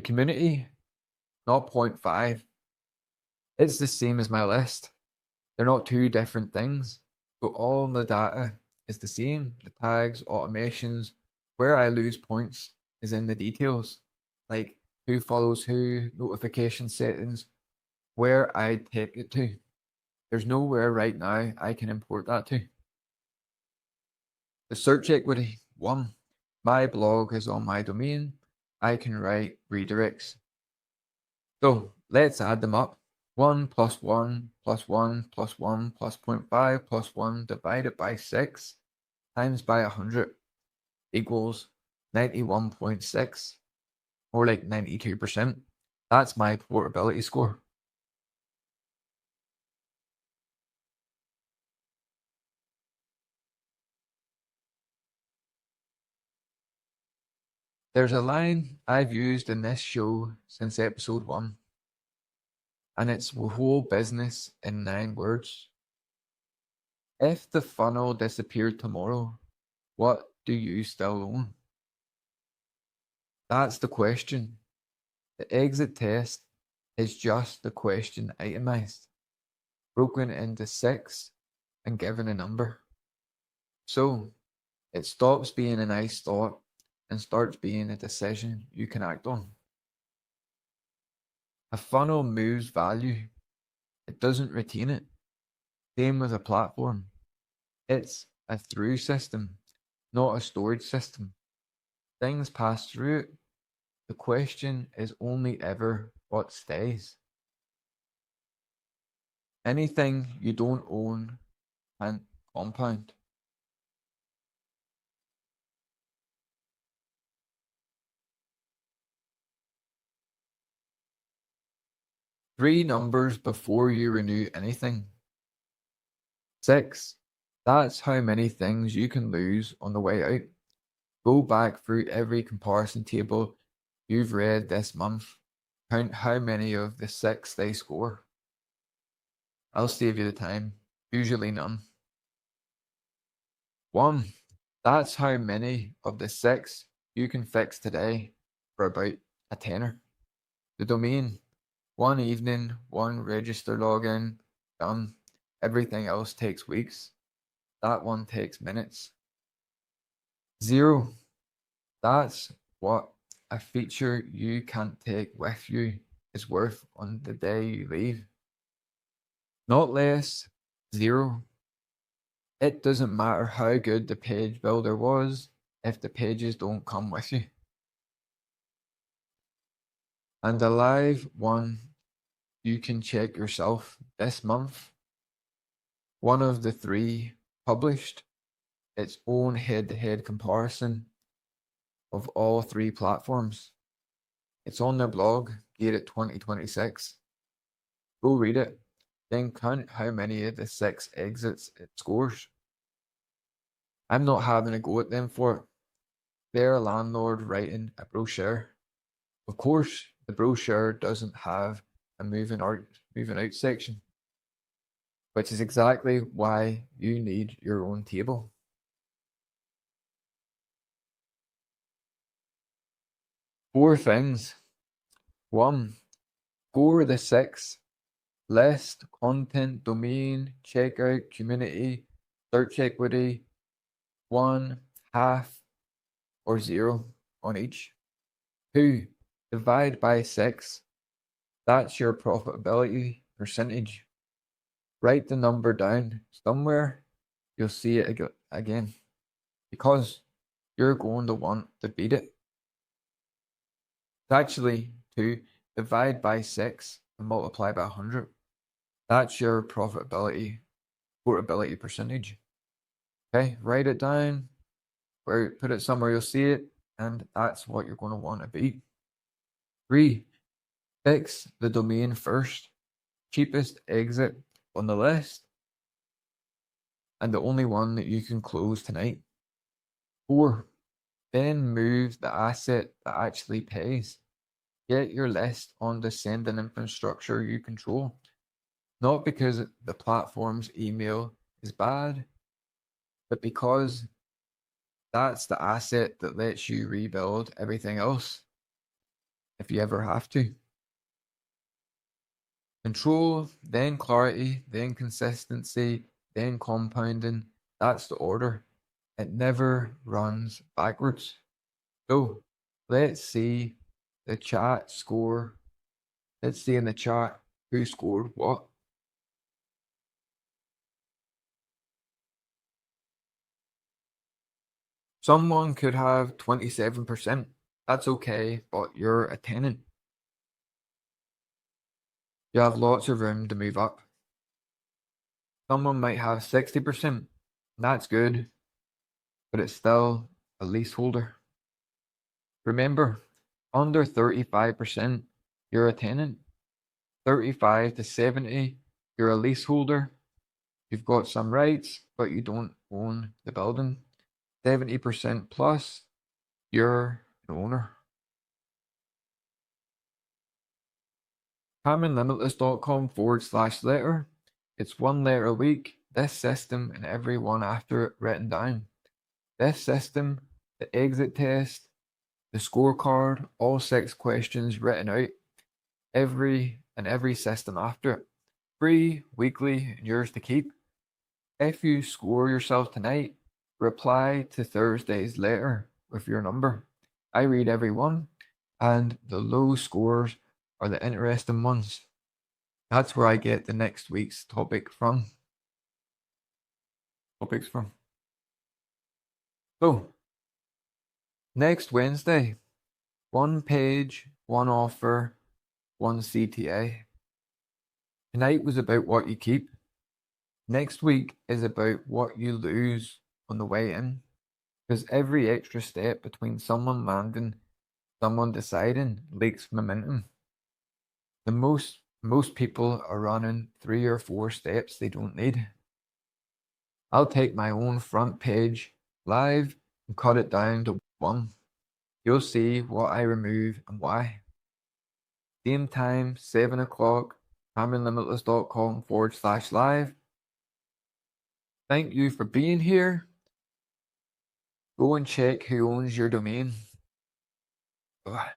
community, 0.5. It's the same as my list. They're not two different things, but all the data is the same. The tags, automations, where I lose points is in the details, like who follows who, notification settings, where I take it to. There's nowhere right now I can import that to. The search equity, 1. My blog is on my domain. I can write redirects. So let's add them up. 1 plus 1 plus 1 plus 1 plus 0.5 plus 1 divided by 6 times by 100 equals 91.6, or like 92%. That's my portability score. There's a line I've used in this show since episode 1, and it's the whole business in 9 words. If the funnel disappeared tomorrow, what do you still own? That's the question. The exit test is just the question itemized, broken into 6 and given a number. So it stops being a nice thought and starts being a decision you can act on. A funnel moves value. It doesn't retain it. Same with a platform. It's a through system, not a storage system. Things pass through it. The question is only ever what stays. Anything you don't own can compound. Three numbers before you renew anything. 6. That's how many things you can lose on the way out. Go back through every comparison table you've read this month. Count how many of the 6 they score. I'll save you the time. Usually none. 1. That's how many of the 6 you can fix today for about a tenner. The domain. 1 evening, 1 register login, done. Everything else takes weeks. That one takes minutes. 0. That's what a feature you can't take with you is worth on the day you leave. Not less. 0. It doesn't matter how good the page builder was if the pages don't come with you. And a live one you can check yourself this month. One of the 3 published its own head-to-head comparison of all 3 platforms. It's on their blog, Get It 2026. Go read it, then count how many of the 6 exits it scores. I'm not having a go at them for it. They're a landlord writing a brochure. Of course, the brochure doesn't have a moving out section, which is exactly why you need your own table. 4 things. 1. Score the 6. List, content, domain, checkout, community, search equity, 1, half, or 0 on each. 2. Divide by 6. That's your profitability percentage. Write the number down somewhere. You'll see it again, because you're going to want to beat it. It's actually 2. Divide by 6 and multiply by 100. That's your portability percentage. Okay, write it down, or put it somewhere you'll see it, and that's what you're going to want to beat. 3. Fix the domain first. Cheapest exit on the list, and the only one that you can close tonight. 4. Then move the asset that actually pays. Get your list on the sending infrastructure you control. Not because the platform's email is bad, but because that's the asset that lets you rebuild everything else. if you ever have to. Control, then clarity, then consistency, then compounding. That's the order. It never runs backwards. So let's see the chat score. Let's see in the chat who scored what. Someone could have 27%. That's okay, but you're a tenant. You have lots of room to move up. Someone might have 60%. That's good, but it's still a leaseholder. Remember, under 35%, you're a tenant. 35 to 70, you're a leaseholder. You've got some rights, but you don't own the building. 70% plus, you're an owner. CameronLimitless.com/letter. It's one letter a week, this system and every one after it written down. This system, the exit test, the scorecard, all 6 questions written out, every system after it. Free, weekly, and yours to keep. If you score yourself tonight, reply to Thursday's letter with your number. I read every one, and the low scores are the interesting ones. That's where I get the next week's topics from. So, next Wednesday, 1 page, 1 offer, 1 CTA. Tonight was about what you keep. Next week is about what you lose on the way in. Because every extra step between someone landing, someone deciding leaks momentum. The most people are running 3 or 4 steps they don't need. I'll take my own front page live and cut it down to 1. You'll see what I remove and why. Same time, 7 o'clock, CameronLimitless.com/live. Thank you for being here. Go and check who owns your domain. Bye.